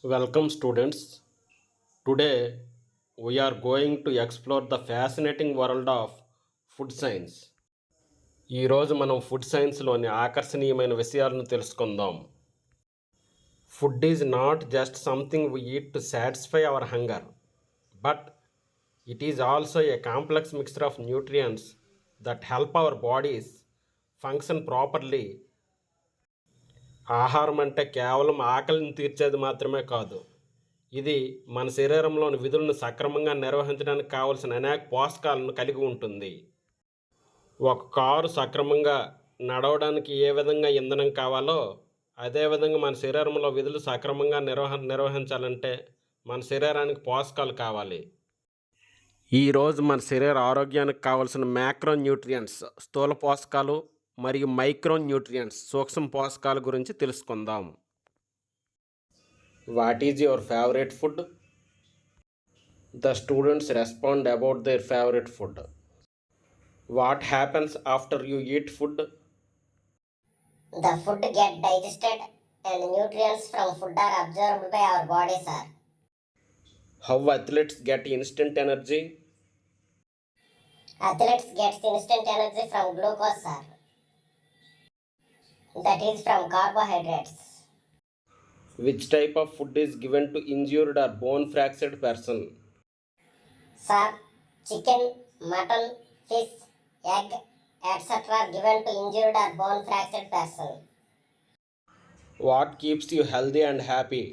Welcome, students. Today, we are going to explore the fascinating world of food science. ఈరోజు మనం food సైన్స్లోని ఆకర్షణీయమైన విషయాలను తెలుసుకుందాం. Food is not just something we eat to satisfy our hunger, but it is also a complex mixture of nutrients that help our bodies function properly. ఆహారం అంటే కేవలం ఆకలిని తీర్చేది మాత్రమే కాదు, ఇది మన శరీరంలోని విధులను సక్రమంగా నిర్వహించడానికి కావలసిన అనేక పోషకాలను కలిగి ఉంటుంది. ఒక కారు సక్రమంగా నడవడానికి ఏ విధంగా ఇంధనం కావాలో, అదేవిధంగా మన శరీరంలో విధులు సక్రమంగా నిర్వహించాలంటే మన శరీరానికి పోషకాలు కావాలి. ఈరోజు మన శరీర ఆరోగ్యానికి కావలసిన మ్యాక్రో న్యూట్రియంట్స్ స్థూల పోషకాలు మరియు మైక్రో న్యూట్రియంట్స్ సూక్ష్మ పోషకాల గురించి తెలుసుకుందాం. What is your favourite food? The students respond about their favorite food. What happens after you eat food? The food get digested and nutrients from food are absorbed by our body, sir. How athletes get instant energy? Athletes get instant energy from glucose, sir. That is from carbohydrates. Which type of food is given to injured or bone fractured person? Sir, chicken, mutton, fish, egg, etc. given to injured or bone fractured person. What keeps you healthy and happy?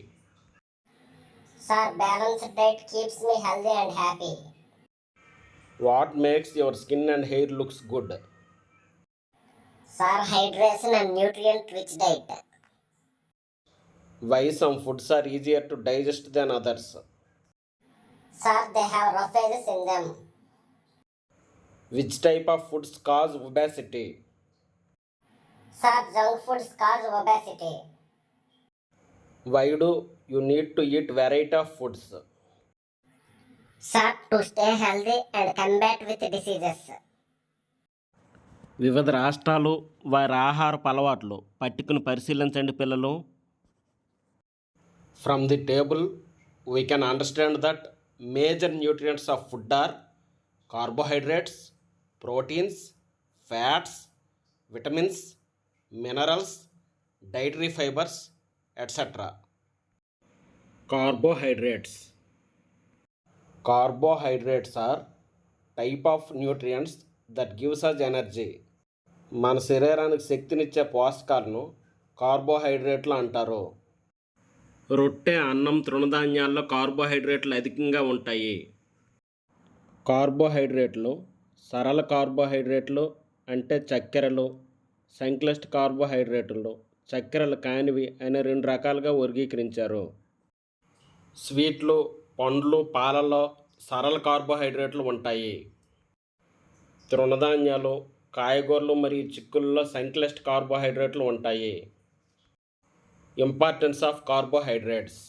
Sir, balanced diet keeps me healthy and happy. What makes your skin and hair looks good? Sir, hydration and nutrient-rich diet. Why some foods are easier to digest than others? Sir, they have rough edges in them. Which type of foods cause obesity? Sir, junk foods cause obesity. Why do you need to eat variety of foods? Sir, to stay healthy and combat with diseases. వివిధ రాష్ట్రాలు వారి ఆహారపు అలవాట్లు పట్టికను పరిశీలించండి పిల్లలు. From the table, we can understand that major nutrients of food are carbohydrates, proteins, fats, vitamins, minerals, dietary fibers, etc. Carbohydrates. Carbohydrates are type of nutrients that gives us energy. మన శరీరానికి శక్తినిచ్చే పోషకాలను కార్బోహైడ్రేట్లు అంటారు. రొట్టె, అన్నం, తృణధాన్యాల్లో కార్బోహైడ్రేట్లు అధికంగా ఉంటాయి. కార్బోహైడ్రేట్లు సరళ కార్బోహైడ్రేట్లు అంటే చక్కెరలు, సంక్లిష్ట కార్బోహైడ్రేట్లు చక్కెరలు కానివి అనే రెండు రకాలుగా వర్గీకరించారు. స్వీట్లు, పండ్లు, పాలలో సరళ కార్బోహైడ్రేట్లు ఉంటాయి. తృణధాన్యాలు, కాయగూరలు మరియు చిక్కుల్లో సంక్లిష్ట కార్బోహైడ్రేట్లు ఉంటాయి. Importance of carbohydrates.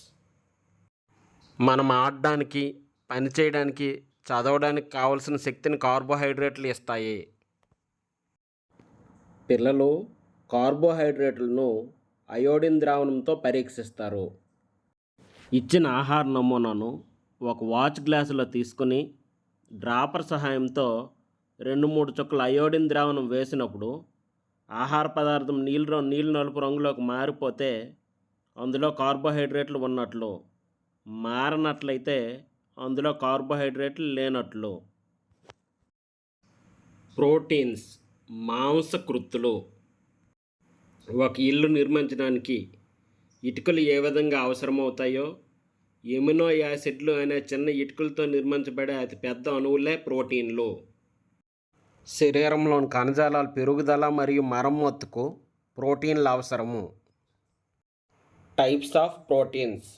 మనం ఆడడానికి, పనిచేయడానికి, చదవడానికి కావలసిన శక్తిని కార్బోహైడ్రేట్లు ఇస్తాయి. పిల్లలు కార్బోహైడ్రేట్లను అయోడిన్ ద్రావణంతో పరీక్షిస్తారు. ఇచ్చిన ఆహార నమూనాను ఒక వాచ్ గ్లాసులో తీసుకుని డ్రాపర్ సహాయంతో 2-3 చుక్కల అయోడిన్ ద్రావణం వేసినప్పుడు ఆహార పదార్థం నీళ్ళు నలుపు రంగులోకి మారిపోతే అందులో కార్బోహైడ్రేట్లు ఉన్నట్లు, మారనట్లయితే అందులో కార్బోహైడ్రేట్లు లేనట్లు. ప్రోటీన్స్ మాంసకృత్తులు. ఒక ఇల్లు నిర్మించడానికి ఇటుకలు ఏ విధంగా అవసరమవుతాయో, ఎమినో యాసిడ్లు అనే చిన్న ఇటుకలతో నిర్మించబడే అతి పెద్ద అణువులే ప్రోటీన్లు. శరీరంలోని కణజాలాల పెరుగుదల మరియు మరమ్మతుకు ప్రోటీన్లు అవసరము. Types of proteins.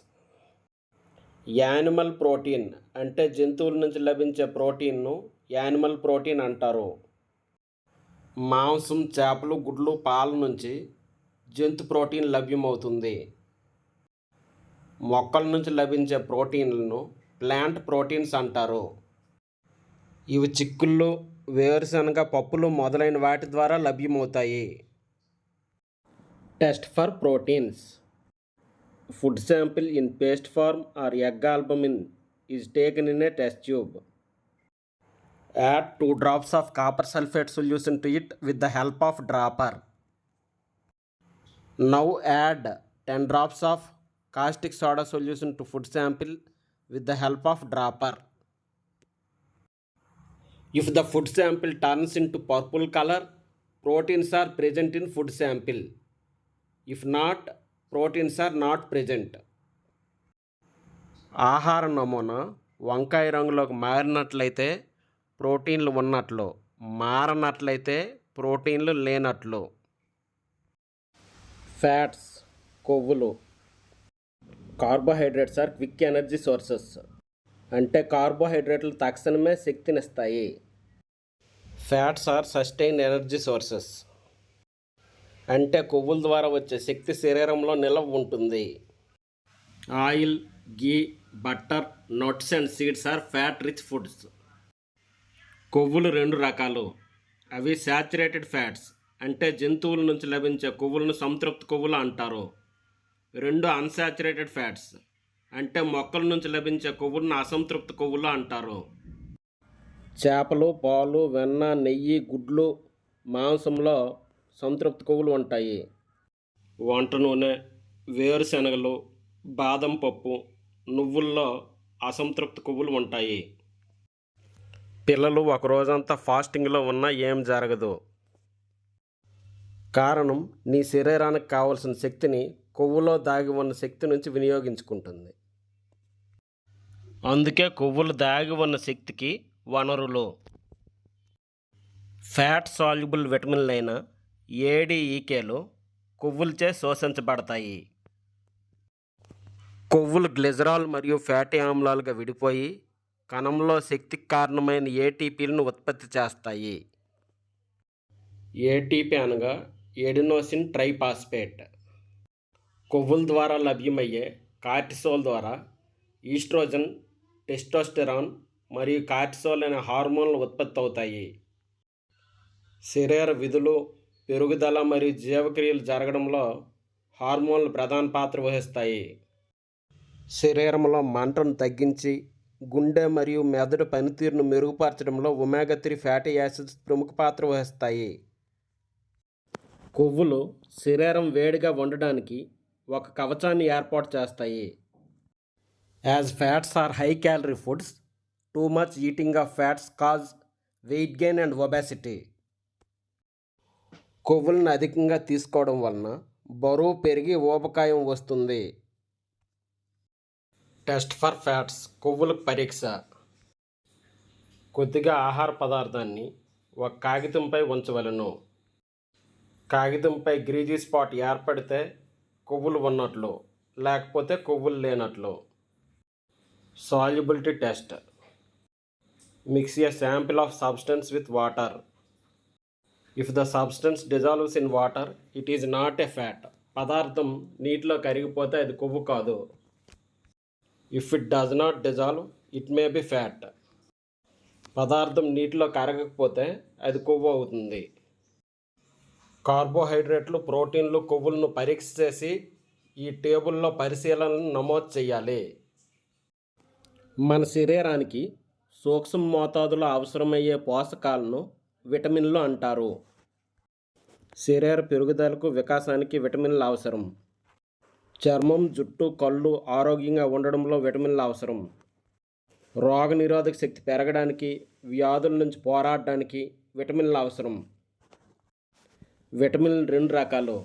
Animal protein అంటే జంతువుల నుంచి లభించే ప్రోటీన్ను యానిమల్ ప్రోటీన్ అంటారు. మాంసం, చేపలు, గుడ్లు, పాల నుంచి జంతు ప్రోటీన్ లభ్యమవుతుంది. మొక్కల నుంచి లభించే ప్రోటీన్లను ప్లాంట్ ప్రోటీన్స్ అంటారు. ఇవి చిక్కుళ్ళు, వేరుశనగ పప్పులు మొదలైన వాటి ద్వారా లభ్యమవుతాయి. Test for proteins. Food sample in paste form or egg albumin is taken in a test tube. Add 2 drops of copper sulfate solution to it with the help of dropper. Now add 10 drops of caustic soda solution to food sample with the help of dropper. If the food sample turns into purple color, proteins are present in food sample. If not, proteins are not present. ఆహార నమూనా వంకాయ రంగులోకి మారినట్లయితే ప్రోటీన్లు ఉన్నట్లు, మారనట్లయితే ప్రోటీన్లు లేనట్లు. Fats కొవ్వులు. Carbohydrates are quick energy sources. అంటే కార్బోహైడ్రేట్లు తక్షణమే శక్తినిస్తాయి. Fats are sustain energy sources. అంటే కొవ్వుల ద్వారా వచ్చే శక్తి శరీరంలో నిల్వ ఉంటుంది. Oil, ghee, butter, nuts and seeds are fat rich foods. కొవ్వులు 2 రకాలు. అవి శాచురేటెడ్ ఫ్యాట్స్ అంటే జంతువుల నుంచి లభించే కొవ్వులను సంతృప్త కొవ్వులు అంటారు. 2 అన్సాచురేటెడ్ ఫ్యాట్స్ అంటే మొక్కల నుంచి లభించే కొవ్వులను అసంతృప్త కొవ్వులు అంటారు. చేపలు, పాలు, వెన్న, నెయ్యి, గుడ్లు, మాంసంలో సంతృప్త కొవ్వులు ఉంటాయి. వంట నూనె, వేరుశనగలు, బాదం పప్పు, నువ్వుల్లో అసంతృప్త కొవ్వులు ఉంటాయి. పిల్లలు ఒక రోజంతా ఫాస్టింగ్లో ఉన్నా ఏం జరగదు. కారణం నీ శరీరానికి కావలసిన శక్తిని కొవ్వులో దాగి ఉన్న శక్తి నుంచి వినియోగించుకుంటుంది. అందుకే కొవ్వులు దాగి ఉన్న శక్తికి వనరులు. ఫ్యాట్ సాల్యుబుల్ విటమిన్లైన ఏడీఈకేలు కొవ్వులచే శోషించబడతాయి. కొవ్వులు గ్లిజరాల్ మరియు ఫ్యాటీ ఆమ్లాలుగా విడిపోయి కణంలో శక్తికి కారణమైన ఏటీపీలను ఉత్పత్తి చేస్తాయి. ఏటీపీ అనగా ఎడినోసిన్ ట్రైఫాస్ఫేట్. కొవ్వుల ద్వారా లభ్యమయ్యే కార్టిసోల్ ద్వారా ఈస్ట్రోజన్, టెస్టోస్టెరాన్ మరియు కార్టిసోల్ అనే హార్మోన్లు ఉత్పత్తి అవుతాయి. శరీర విధులు, పెరుగుదల మరియు జీవక్రియలు జరగడంలో హార్మోన్లు ప్రధాన పాత్ర వహిస్తాయి. శరీరంలో మంటను తగ్గించి గుండె మరియు మెదడు పనితీరును మెరుగుపరచడంలో ఒమేగా 3 ఫ్యాటీ యాసిడ్స్ ప్రముఖ పాత్ర వహిస్తాయి. కొవ్వులు శరీరం వేడిగా ఉండడానికి ఒక కవచాన్ని ఏర్పాటు చేస్తాయి. As fats are high calorie foods, too much eating of fats cause weight gain and obesity. కొవ్వులను అధికంగా తీసుకోవడం వలన బరువు పెరిగి ఊబకాయం వస్తుంది. టెస్ట్ ఫర్ ఫ్యాట్స్ కొవ్వులకు పరీక్ష. కొద్దిగా ఆహార పదార్థాన్ని ఒక కాగితంపై ఉంచవలను. కాగితంపై గ్రీజీ స్పాట్ ఏర్పడితే కొవ్వులు ఉన్నట్లు, లేకపోతే కొవ్వులు లేనట్లు. Solubility test. Mix a sample of substance with water. If the substance dissolves in water, it is not a fat. పదార్థం నీటిలో కరిగిపోతే అది కొవ్వు కాదు. If it does not dissolve, it may be fat. పదార్థం నీటిలో కరగకపోతే అది కొవ్వు అవుతుంది. కార్బోహైడ్రేట్లు, ప్రోటీన్లు, కొవ్వులను పరీక్ష చేసి ఈ టేబుల్లో పరిశీలనలను నమోదు చేయాలి. మన శరీరానికి సూక్ష్మ మోతాదులో అవసరమయ్యే పోషకాలను విటమిన్లు అంటారు. శరీర పెరుగుదలకు, వికాసానికి విటమిన్లు అవసరం. చర్మం, జుట్టు, కళ్ళు ఆరోగ్యంగా ఉండడంలో విటమిన్లు అవసరం. రోగనిరోధక శక్తి పెరగడానికి, వ్యాధుల నుంచి పోరాడడానికి విటమిన్లు అవసరం. విటమిన్లు 2 రకాలు.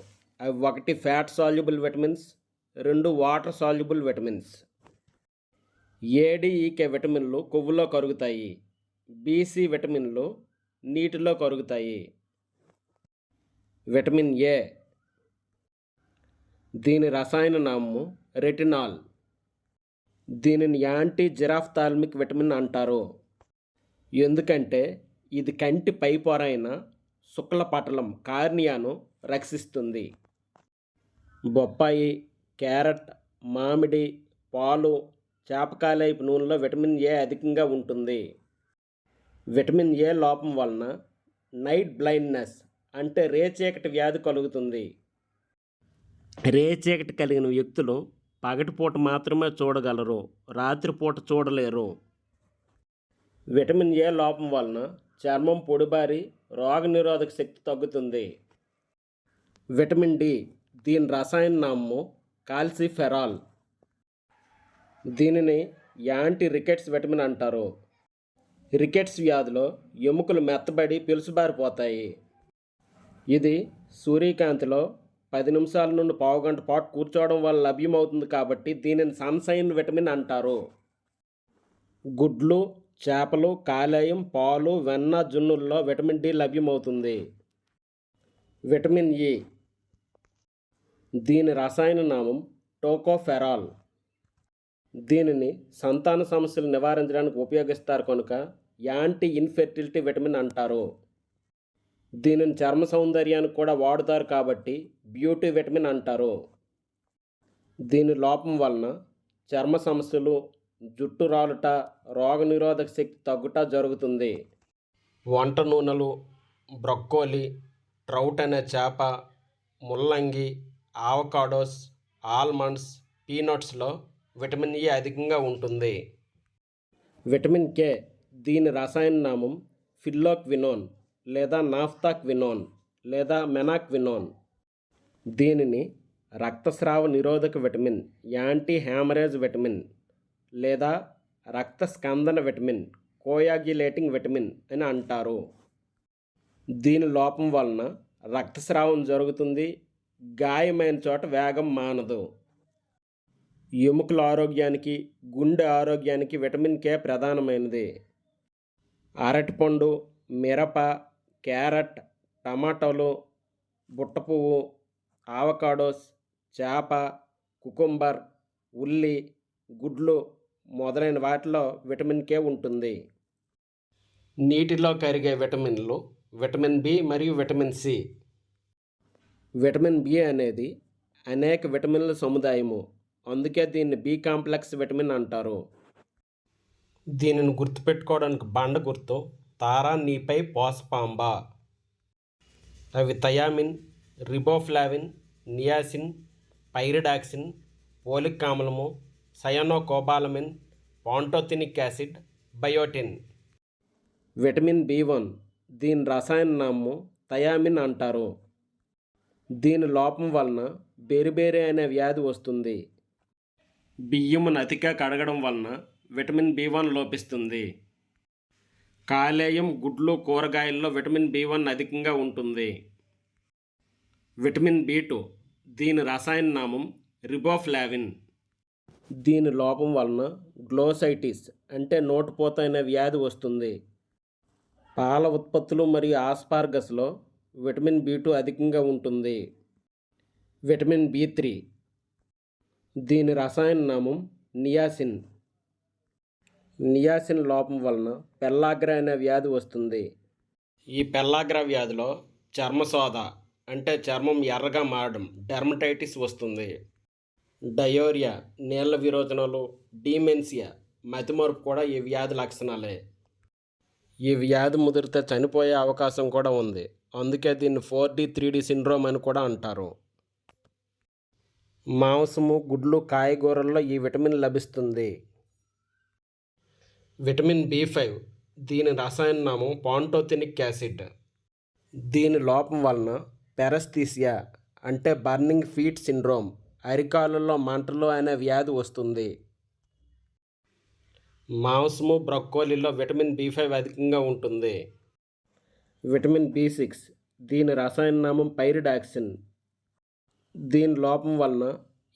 అవి 1 fat soluble vitamins, 2 water soluble vitamins. ADEK విటమిన్లు కొవ్వులో కరుగుతాయి. బీసీ విటమిన్లు నీటిలో కరుగుతాయి. Vitamin A. దీని రసాయన నామము రెటినాల్. దీనిని యాంటీ జిరాఫ్థాల్మిక్ విటమిన్ అంటారు. ఎందుకంటే ఇది కంటి పైపొరైన శుక్లపటలం కార్నియాను రక్షిస్తుంది. బొప్పాయి, క్యారెట్, మామిడి, పాలు, చేపకాయలైపు నూనెలో విటమిన్ ఏ అధికంగా ఉంటుంది. విటమిన్ ఏ లోపం వలన నైట్ బ్లైండ్నెస్ అంటే రేచీకటి వ్యాధి కలుగుతుంది. రేచీకటి కలిగిన వ్యక్తులు పగటిపూట మాత్రమే చూడగలరు, రాత్రిపూట చూడలేరు. విటమిన్ ఏ లోపం వలన చర్మం పొడిబారి రోగనిరోధక శక్తి తగ్గుతుంది. విటమిన్ డి, దీని రసాయన నామము కాల్సిఫెరాల్. దీనిని యాంటీ రికెట్స్ విటమిన్ అంటారు. రికెట్స్ వ్యాధిలో ఎముకలు మెత్తబడి పిలుసుబారిపోతాయి. ఇది సూర్యకాంతిలో 10 నిమిషాల నుండి పావుగంట పాటు కూర్చోవడం వల్ల లభ్యమవుతుంది కాబట్టి దీనిని సన్షైన్ విటమిన్ అంటారు. గుడ్లు, చేపలు, కాలేయం, పాలు, వెన్న, జున్నుల్లో విటమిన్ డి లభ్యమవుతుంది. విటమిన్ ఇ, దీని రసాయన నామం టోకోఫెరాల్. దీనిని సంతాన సమస్యలు నివారించడానికి ఉపయోగిస్తారు కనుక యాంటీ ఇన్ఫెర్టిలిటీ విటమిన్ అంటారు. దీనిని చర్మ సౌందర్యానికి కూడా వాడుతారు కాబట్టి బ్యూటీ విటమిన్ అంటారు. దీని లోపం వలన చర్మ సమస్యలు, జుట్టు రాలుట, రోగనిరోధక శక్తి తగ్గుట జరుగుతుంది. వంట నూనెలు, బ్రొక్కోలి, ట్రౌట్ అనే చేప, ముల్లంగి, ఆవకాడోస్, ఆల్మండ్స్, పీనట్స్లో విటమిన్ ఇ అధికంగా ఉంటుంది. విటమిన్ కే, దీని రసాయన నామం ఫిల్లోక్వినోన్ లేదా నాఫ్తాక్వినోన్ లేదా మెనాక్వినోన్. దీనిని రక్తస్రావ నిరోధక విటమిన్, యాంటీ హ్యామరేజ్ విటమిన్ లేదా రక్త స్కందన విటమిన్, కోయాగ్యులేటింగ్ విటమిన్ అని అంటారు. దీని లోపం వలన రక్తస్రావం జరుగుతుంది, గాయమైన చోట వేగం మానదు. ఎముకల ఆరోగ్యానికి, గుండె ఆరోగ్యానికి విటమిన్ కే ప్రధానమైనది. అరటిపండు, మిరప, క్యారెట్, టమాటోలు, బుట్టపువ్వు, ఆవకాడోస్, చేప, కుకుంబర్, ఉల్లి, గుడ్లు మొదలైన వాటిలో విటమిన్ కే ఉంటుంది. నీటిలో కరిగే విటమిన్లు విటమిన్ బి మరియు విటమిన్ సి. విటమిన్ బి అనేది అనేక విటమిన్ల సముదాయము, అందుకే దీన్ని బి కాంప్లెక్స్ విటమిన్ అంటారు. దీనిని గుర్తుపెట్టుకోవడానికి బండ గుర్తు తారా నీపై పోసపాంబా. అవి thiamine, riboflavin, niacin, pyridoxine, folic ఆమ్లము, cyanocobalamin, pantothenic acid, biotin. Vitamin B one, దీని రసాయన నామము థయామిన్ అంటారు. దీని లోపం వలన బెరిబేరి అనే వ్యాధి వస్తుంది. బియ్యమును అతిగా కడగడం వలన విటమిన్ బి1 లోపిస్తుంది. కాలేయం, గుడ్లు, కూరగాయల్లో విటమిన్ బి1 అధికంగా ఉంటుంది. విటమిన్ బి2, దీని రసాయన నామం రిబోఫ్లావిన్. దీని లోపం వలన గ్లోసైటిస్ అంటే నోటిపోత అనే వ్యాధి వస్తుంది. పాల ఉత్పత్తులు మరియు ఆస్పార్గస్లో విటమిన్ బి2 అధికంగా ఉంటుంది. విటమిన్ బి3, దీని రసాయన నామం నియాసిన్. నియాసిన్ లోపం వలన పెల్లాగ్ర అనే వ్యాధి వస్తుంది. ఈ పెల్లాగ్ర వ్యాధిలో చర్మశోథ అంటే చర్మం ఎర్రగా మారడం, డెర్మటైటిస్ వస్తుంది. డయోరియా, నీళ్ల విరోచనాలు, డీమెన్సియా, మతిమరుపు కూడా ఈ వ్యాధి లక్షణాలే. ఈ వ్యాధి ముదిరితే చనిపోయే అవకాశం కూడా ఉంది, అందుకే దీన్ని 4D 3D సిండ్రోమ్ అని కూడా అంటారు. మాంసము, గుడ్లు, కాయగూరల్లో ఈ విటమిన్ లభిస్తుంది. విటమిన్ బి5, దీని రసాయన నామం పాంటోథెనిక్ యాసిడ్. దీని లోపం వలన పెరస్థీసియా అంటే బర్నింగ్ ఫీట్ సిండ్రోమ్, అరికాళ్ళలో మంటలు అనే వ్యాధి వస్తుంది. మాంసము, బ్రొక్కోలీలో విటమిన్ బి5 అధికంగా ఉంటుంది. విటమిన్ బి6, దీని రసాయన నామం పైరిడాక్సిన్. దీని లోపం వలన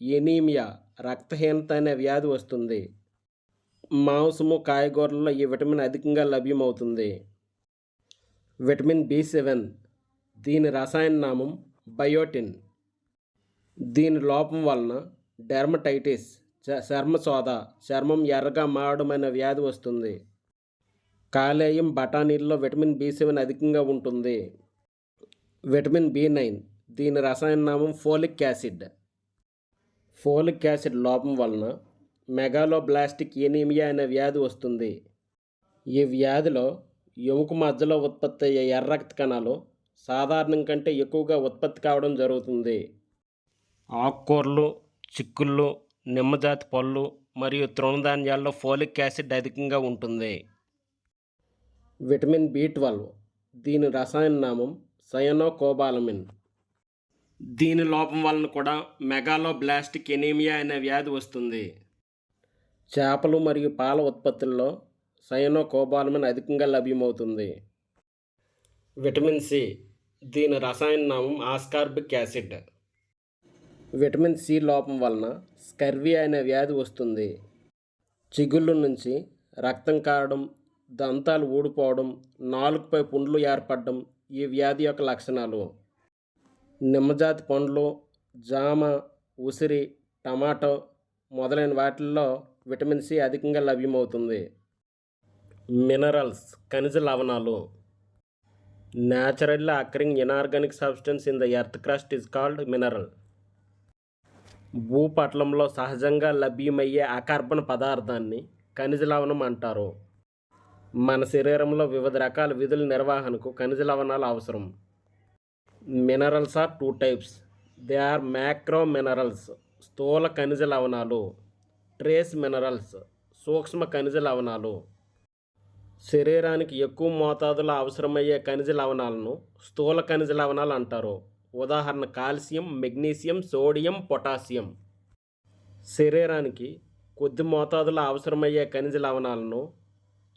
ఎనీమియా, రక్తహీనత అనే వ్యాధి వస్తుంది. మాంసము, కాయగూరలలో ఈ విటమిన్ అధికంగా లభ్యమవుతుంది. విటమిన్ బి7, దీని రసాయన నామం బయోటిన్. దీని లోపం వలన డెర్మటైటిస్, చర్మశోథ, చర్మం ఎర్రగా మారడం అనే వ్యాధి వస్తుంది. కాలేయం, బఠానీల్లో విటమిన్ బి7 అధికంగా ఉంటుంది. విటమిన్ బి9, దీని రసాయన నామం ఫోలిక్ యాసిడ్. ఫోలిక్ యాసిడ్ లోపం వలన మెగాలోబ్లాస్టిక్ ఎనీమియా అనే వ్యాధి వస్తుంది. ఈ వ్యాధిలో ఎముక మధ్యలో ఉత్పత్తి అయ్యే ఎర్ర రక్త కణాలు సాధారణం కంటే ఎక్కువగా ఉత్పత్తి కావడం జరుగుతుంది. ఆకుకూరలు, చిక్కుళ్ళు, నిమ్మజాతి పళ్ళు మరియు తృణధాన్యాల్లో ఫోలిక్ యాసిడ్ అధికంగా ఉంటుంది. విటమిన్ B12 దీని రసాయన నామం సయనోకోబాలమిన్. దీని లోపం వలన కూడా మెగాలోబ్లాస్టిక్ ఎనీమియా అనే వ్యాధి వస్తుంది. చేపలు మరియు పాల ఉత్పత్తుల్లో సయనోకోబాలమిన్ అధికంగా లభ్యమవుతుంది. విటమిన్ C దీని రసాయన నామం ఆస్కార్బిక్ యాసిడ్. విటమిన్ C లోపం వలన స్కర్వీ అనే వ్యాధి వస్తుంది. చిగుళ్ళ నుంచి రక్తం కారడం, దంతాలు ఊడిపోవడం, నాలుకపై పుండ్లు ఏర్పడడం ఈ వ్యాధి యొక్క లక్షణాలు. నిమ్మజాతి పండ్లు, జామ, ఉసిరి, టమాటో మొదలైన వాటిల్లో విటమిన్ C అధికంగా లభ్యమవుతుంది. మినరల్స్ ఖనిజ లవణాలు. Naturally occurring inorganic substance in the earth crust is called mineral. భూపటలంలో సహజంగా లభ్యమయ్యే అకర్బన పదార్థాన్ని ఖనిజ లవణం అంటారు. మన శరీరంలో వివిధ రకాల విధుల నిర్వహణకు ఖనిజ లవణాలు అవసరం. Minerals are 2 types. They are macro minerals స్థూల ఖనిజ లవణాలు, ట్రేస్ మినరల్స్ సూక్ష్మ ఖనిజ లవణాలు. శరీరానికి ఎక్కువ మోతాదులో అవసరమయ్యే ఖనిజ లవణాలను స్థూల ఖనిజ లవణాలు అంటారు. ఉదాహరణ కాల్షియం, మెగ్నీషియం, సోడియం, పొటాషియం. శరీరానికి కొద్ది మోతాదులో అవసరమయ్యే ఖనిజ లవణాలను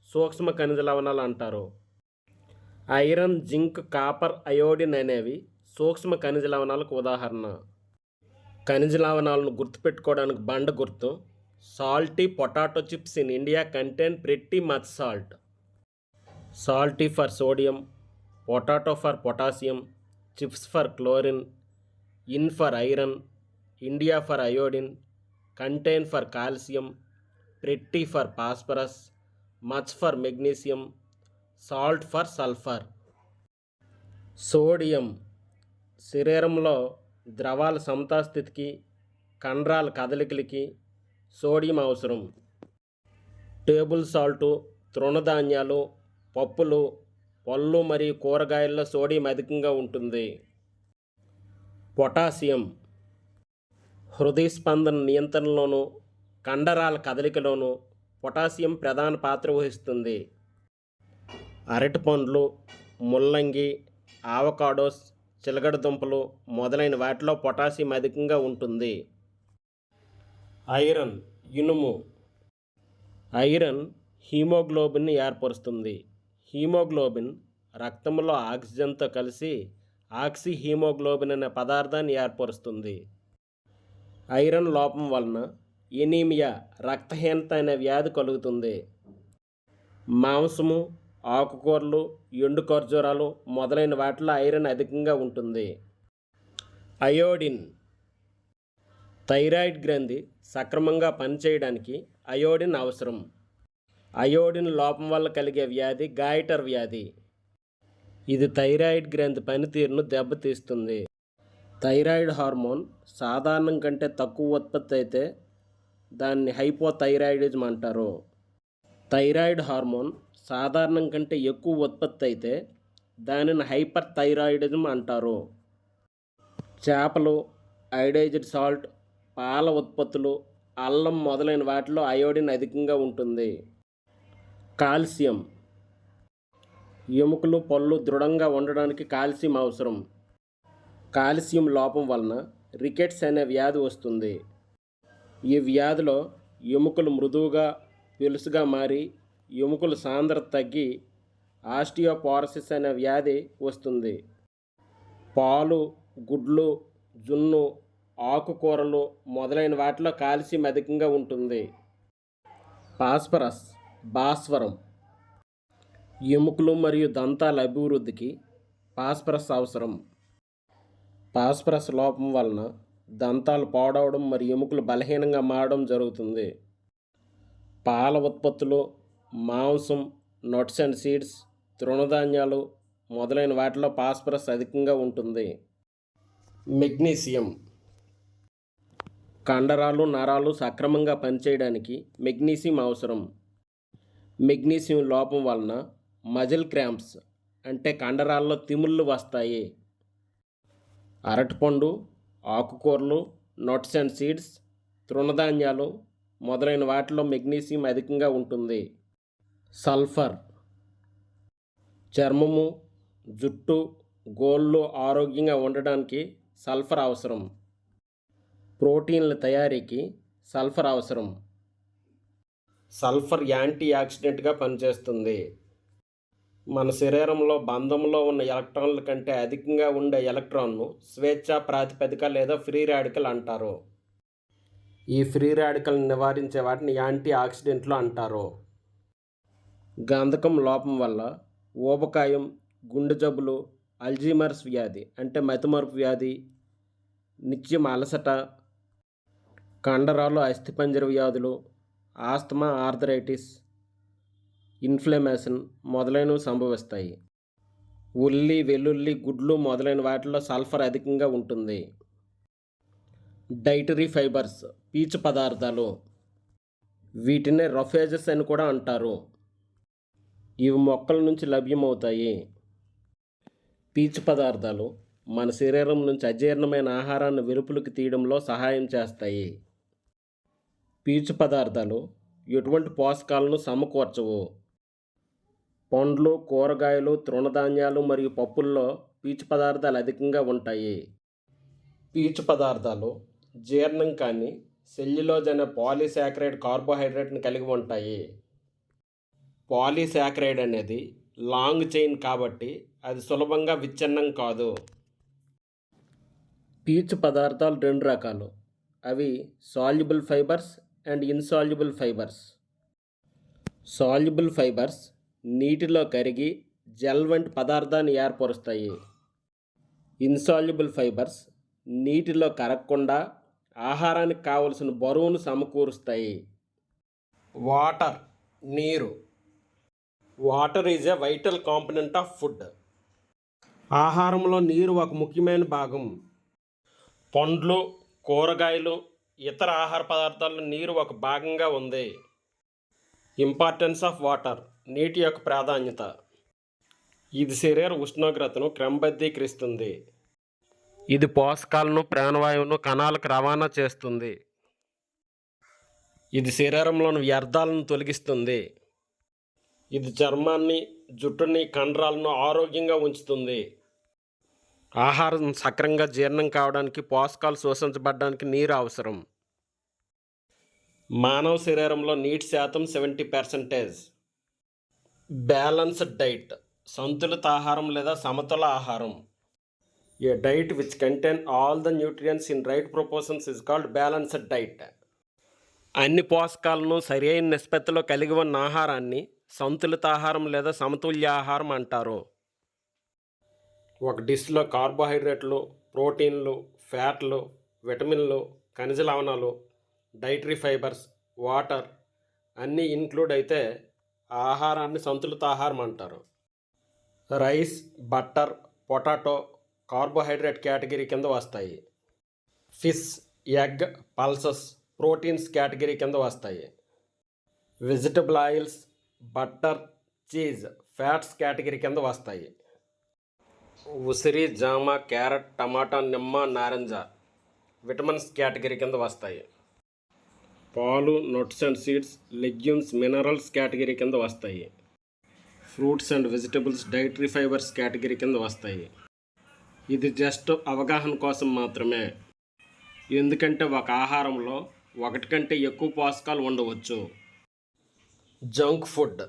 సూక్ష్మ ఖనిజ లవణాలు అంటారు. ఐరన్, జింక్, కాపర్, అయోడిన్ అనేవి సూక్ష్మ ఖనిజ లవణాలకు ఉదాహరణ. ఖనిజ లవణాలను గుర్తుపెట్టుకోవడానికి బండ గుర్తు. Salty potato chips in India contain pretty much salt. Salty for sodium, potato for potassium, chips for chlorine, in for iron, India for iodine, contain for calcium, pretty for phosphorus, much for magnesium, salt for sulphur. Sodium శరీరంలో ద్రవాల సమతాస్థితికి, కండరాల కదలికలకి sodium అవసరం. Table salt, తృణధాన్యాలు, పప్పులు, పళ్ళు మరియు కూరగాయల్లో sodium అధికంగా ఉంటుంది. పొటాషియం హృదయ స్పందన నియంత్రణలోను, కండరాల కదలికలోను పొటాషియం ప్రధాన పాత్ర వహిస్తుంది. అరటిపండ్లు, ముల్లంగి, ఆవకాడోస్, చిలగడ దుంపలు మొదలైన వాటిలో పొటాషియం అధికంగా ఉంటుంది. ఐరన్ ఇనుము. ఐరన్ హీమోగ్లోబిన్ని ఏర్పరుస్తుంది. హీమోగ్లోబిన్ రక్తంలో ఆక్సిజన్తో కలిసి ఆక్సిహీమోగ్లోబిన్ అనే పదార్థాన్ని ఏర్పరుస్తుంది. ఐరన్ లోపం వలన ఎనీమియా రక్తహీనత అనే వ్యాధి కలుగుతుంది. మాంసము, ఆకుకూరలు, ఎండు ఖర్జూరాలు మొదలైన వాటిలో ఐరన్ అధికంగా ఉంటుంది. అయోడిన్ థైరాయిడ్ గ్రంథి సక్రమంగా పనిచేయడానికి అయోడిన్ అవసరం. అయోడిన్ లోపం వల్ల కలిగే వ్యాధి గాయిటర్ వ్యాధి. ఇది థైరాయిడ్ గ్రంథి పనితీరును దెబ్బతీస్తుంది. థైరాయిడ్ హార్మోన్ సాధారణం కంటే తక్కువ ఉత్పత్తి అయితే దాన్ని హైపోథైరాయిడిజం అంటారు. థైరాయిడ్ హార్మోన్ సాధారణం కంటే ఎక్కువ ఉత్పత్తి అయితే దానిని హైపర్ థైరాయిడిజం అంటారు. చేపలు, ఐడైజ్డ్ సాల్ట్, పాల ఉత్పత్తులు, అల్లం మొదలైన వాటిలో అయోడిన్ అధికంగా ఉంటుంది. కాల్షియం ఎముకలు, పళ్ళు దృఢంగా ఉండడానికి కాల్షియం అవసరం. కాల్షియం లోపం వలన రికెట్స్ అనే వ్యాధి వస్తుంది. ఈ వ్యాధిలో ఎముకలు మృదువుగా, పెలుసుగా మారి ఎముకల సాంద్రత తగ్గి ఆస్టియోపోరోసిస్ అనే వ్యాధి వస్తుంది. పాలు, గుడ్లు, జున్ను, ఆకుకూరలు మొదలైన వాటిలో కాల్షియం అధికంగా ఉంటుంది. ఫాస్ఫరస్ భాస్వరం ఎముకలు మరియు దంతాల అభివృద్ధికి ఫాస్ఫరస్ అవసరం. ఫాస్ఫరస్ లోపం వలన దంతాలు పాడవడం మరియు ఎముకలు బలహీనంగా మారడం జరుగుతుంది. పాల ఉత్పత్తులు, మాంసం, నట్స్ అండ్ సీడ్స్, తృణధాన్యాలు మొదలైన వాటిలో ఫాస్ఫరస్ అధికంగా ఉంటుంది. మెగ్నీషియం కండరాలు, నరాలు సక్రమంగా పనిచేయడానికి మెగ్నీషియం అవసరం. మెగ్నీషియం లోపం వలన మజిల్ క్రాంప్స్ అంటే కండరాల్లో తిమ్ముళ్ళు వస్తాయి. అరటిపండు, ఆకుకూరలు, నట్స్ అండ్ సీడ్స్, తృణధాన్యాలు మొదలైన వాటిలో మెగ్నీషియం అధికంగా ఉంటుంది. సల్ఫర్ చర్మము, జుట్టు, గోళ్ళు ఆరోగ్యంగా ఉండడానికి సల్ఫర్ అవసరం. ప్రోటీన్ల తయారీకి సల్ఫర్ అవసరం. సల్ఫర్ యాంటీ ఆక్సిడెంట్గా పనిచేస్తుంది. మన శరీరంలో బంధంలో ఉన్న ఎలక్ట్రాన్ల కంటే అధికంగా ఉండే ఎలక్ట్రాన్ను స్వేచ్ఛా ప్రాతిపదిక లేదా ఫ్రీ రాడికల్ అంటారు. ఈ ఫ్రీ రాడికల్ని నివారించే వాటిని యాంటీ ఆక్సిడెంట్లు అంటారు. గంధకం లోపం వల్ల ఊబకాయం, గుండె జబ్బులు, అల్జీమర్స్ వ్యాధి అంటే మతిమరుపు వ్యాధి, నిత్యం అలసట, కండరాలు అస్థిపంజర వ్యాధులు, ఆస్తమా, ఆర్థరైటిస్, ఇన్ఫ్లమేషన్ మొదలైనవి సంభవిస్తాయి. ఉల్లి, వెల్లుల్లి, గుడ్లు మొదలైన వాటిలో సల్ఫర్ అధికంగా ఉంటుంది. డైటరీ ఫైబర్స్ పీచు పదార్థాలు, వీటిని రఫేజెస్ అని కూడా అంటారు. ఇవి మొక్కల నుంచి లభ్యమవుతాయి. పీచు పదార్థాలు మన శరీరం నుంచి అజీర్ణమైన ఆహారాన్ని వెలుపలికి తీయడంలో సహాయం చేస్తాయి. పీచు పదార్థాలు ఎటువంటి పోషకాలను సమకూర్చవు. పండ్లు, కూరగాయలు, తృణధాన్యాలు మరియు పప్పుల్లో పీచు పదార్థాలు అధికంగా ఉంటాయి. పీచు పదార్థాలు జీర్ణం కాని సెల్యులోజ్ అనే పాలీసాకరైడ్ కార్బోహైడ్రేట్ని కలిగి ఉంటాయి. పాలీసాకరైడ్ అనేది లాంగ్ చైన్ కాబట్టి అది సులభంగా విచ్ఛిన్నం కాదు. పీచు పదార్థాలు రెండు రకాలు. అవి soluble fibres and insoluble fibres. Soluble fibres నీటిలో కరిగి జెల్ వంటి పదార్థాన్ని ఏర్పరుస్తాయి. ఇన్సాల్యుబుల్ ఫైబర్స్ నీటిలో కరగకుండా ఆహారానికి కావలసిన బరువును సమకూరుస్తాయి. వాటర్ నీరు. Water is a vital component of food. ఆహారంలో నీరు ఒక ముఖ్యమైన భాగం. పండ్లు, కూరగాయలు, ఇతర ఆహార పదార్థాల్లో నీరు ఒక భాగంగా ఉంది. Importance of water. నీటి యొక్క ప్రాధాన్యత. ఇది శరీర ఉష్ణోగ్రతను క్రమబద్ధీకరిస్తుంది. ఇది పోషకాలను, ప్రాణవాయువును కణాలకు రవాణా చేస్తుంది. ఇది శరీరంలోని వ్యర్థాలను తొలగిస్తుంది. ఇది చర్మాన్ని, జుట్టుని, కండరాలను ఆరోగ్యంగా ఉంచుతుంది. ఆహారం సక్రమంగా జీర్ణం కావడానికి, పోషకాలు శోషించబడడానికి నీరు అవసరం. మానవ శరీరంలో నీటి శాతం 70%. Balanced diet. సంతులిత ఆహారం లేదా సమతుల ఆహారం. A diet which contain all the nutrients in right proportions is called balanced diet. అన్ని పోషకాలను సరైన నిష్పత్తిలో కలిగి ఉన్న ఆహారాన్ని సంతులిత ఆహారం లేదా సమతుల్య ఆహారం అంటారు. ఒక డిష్లో కార్బోహైడ్రేట్లు, ప్రోటీన్లు, ఫ్యాట్లు, విటమిన్లు, ఖనిజ లవణాలు, డైటరీ ఫైబర్స్, వాటర్ అన్నీ ఇన్క్లూడ్ అయితే ఆ ఆహారాన్ని సంతులిత ఆహారం అంటారు. Rice, butter, potato carbohydrate category కింద వస్తాయి. Fish, egg, pulses proteins category కింద వస్తాయి. Vegetable oils, butter, cheese fats category కింద వస్తాయి. ఉసిరి, జామ, క్యారెట్, టమాటా, నిమ్మ, నారింజ విటమిన్స్ కేటగిరీ కింద వస్తాయి. పాలు, nuts and seeds, legumes, minerals category కింద వస్తాయి. Fruits and vegetables dietary fibres category కింద వస్తాయి. ఇది జస్ట్ అవగాహన కోసం మాత్రమే. ఎందుకంటే ఒక ఆహారంలో ఒకటి కంటే ఎక్కువ పోషకాలు ఉండవచ్చు. Junk food.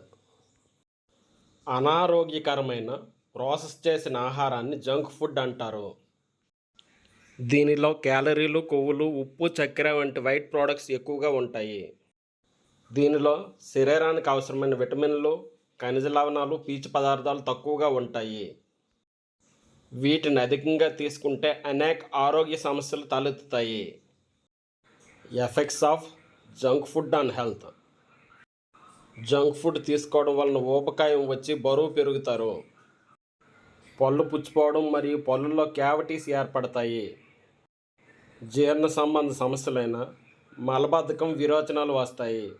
అనారోగ్యకరమైన ప్రాసెస్ చేసిన ఆహారాన్ని జంక్ ఫుడ్ అంటారు. దీనిలో క్యాలరీలు, కొవ్వులు, ఉప్పు, చక్కెర వంటి వైట్ ప్రోడక్ట్స్ ఎక్కువగా ఉంటాయి. దీనిలో శరీరానికి అవసరమైన విటమిన్లు, ఖనిజ లవణాలు, పీచు పదార్థాలు తక్కువగా ఉంటాయి. వీటిని అధికంగా తీసుకుంటే అనేక ఆరోగ్య సమస్యలు తలెత్తుతాయి. Effects of junk food on health. Junk food తీసుకోవడం వలన ఊబకాయం వచ్చి బరువు పెరుగుతారు. పళ్ళు పుచ్చిపోవడం మరియు పళ్ళుల్లో క్యావిటీస్ ఏర్పడతాయి. జీర్ణ సంబంధ సమస్యలైన మలబద్ధకం, విరోచనాలు వస్తాయి.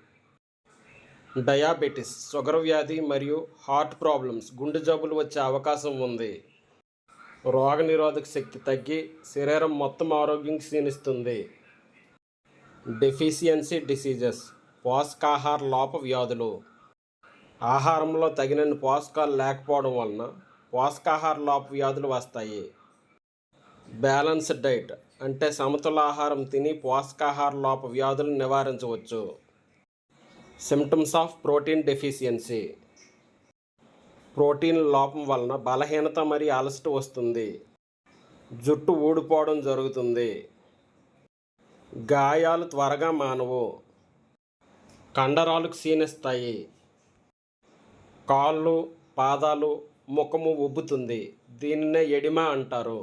డయాబెటిస్, షుగర్ వ్యాధి మరియు హార్ట్ ప్రాబ్లమ్స్, గుండె జబ్బులు వచ్చే అవకాశం ఉంది. రోగనిరోధక శక్తి తగ్గి శరీరం మొత్తం ఆరోగ్యం క్షీణిస్తుంది. డెఫిషియన్సీ డిసీజెస్, పోషకాహార లోప వ్యాధులు. ఆహారంలో తగినన్ని పోషకాలు లేకపోవడం వలన పోషకాహార లోప వ్యాధులు వస్తాయి. బ్యాలెన్స్డ్ డైట్ అంటే సమతుల ఆహారం తిని పోషకాహార లోప వ్యాధులను నివారించవచ్చు. Symptoms of protein deficiency, protein లోపం వలన బలహీనత మరియు అలసట వస్తుంది. జుట్టు ఊడిపోవడం జరుగుతుంది. గాయాలు త్వరగా మానవు. కండరాలు క్షీణిస్తాయి. కాళ్ళు, పాదాలు, ముఖము ఉబ్బుతుంది. దీనినే ఎడిమా అంటారు.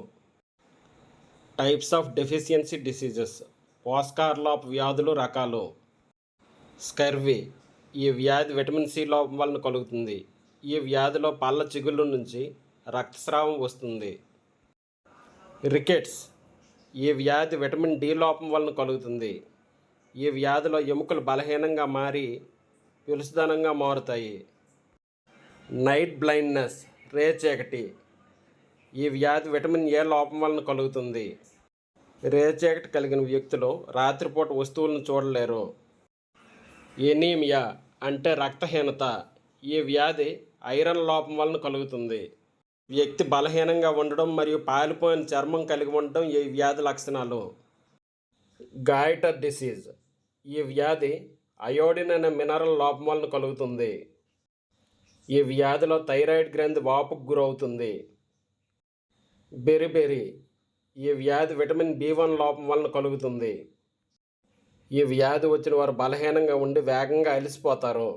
టైప్స్ ఆఫ్ డెఫిషియన్సీ డిసీజెస్, పోషకాహార లోప వ్యాధులు రకాలు. స్కర్వీ, ఈ వ్యాధి విటమిన్ సి లోపం వలన కలుగుతుంది. ఈ వ్యాధిలో పళ్ళ చిగుళ్ళ నుంచి రక్తస్రావం వస్తుంది. రికెట్స్, ఈ వ్యాధి విటమిన్ డి లోపం వలన కలుగుతుంది. ఈ వ్యాధిలో ఎముకలు బలహీనంగా మారి పిలుసుదనంగా మారుతాయి. నైట్ బ్లైండ్నెస్, రేచీకటి, ఈ వ్యాధి విటమిన్ ఏ లోపం వలన కలుగుతుంది. రేచీకటి కలిగిన వ్యక్తులు రాత్రిపూట వస్తువులను చూడలేరు. ఎనీమియా అంటే రక్తహీనత, ఈ వ్యాధి ఐరన్ లోపం వలన కలుగుతుంది. వ్యక్తి బలహీనంగా ఉండడం మరియు పాలిపోయిన చర్మం కలిగి ఉండడం ఈ వ్యాధి లక్షణాలు. గాయిటర్ డిసీజ్, ఈ వ్యాధి అయోడిన్ అనే మినరల్ లోపం వలన కలుగుతుంది. ఈ వ్యాధిలో థైరాయిడ్ గ్రంథి వాపుకు గురవుతుంది. బెరిబెరి, ఈ వ్యాధి విటమిన్ బి1 లోపం వలన కలుగుతుంది. ఈ వ్యాధి వచ్చిన వారు బలహీనంగా ఉండి వేగంగా అలసిపోతారు.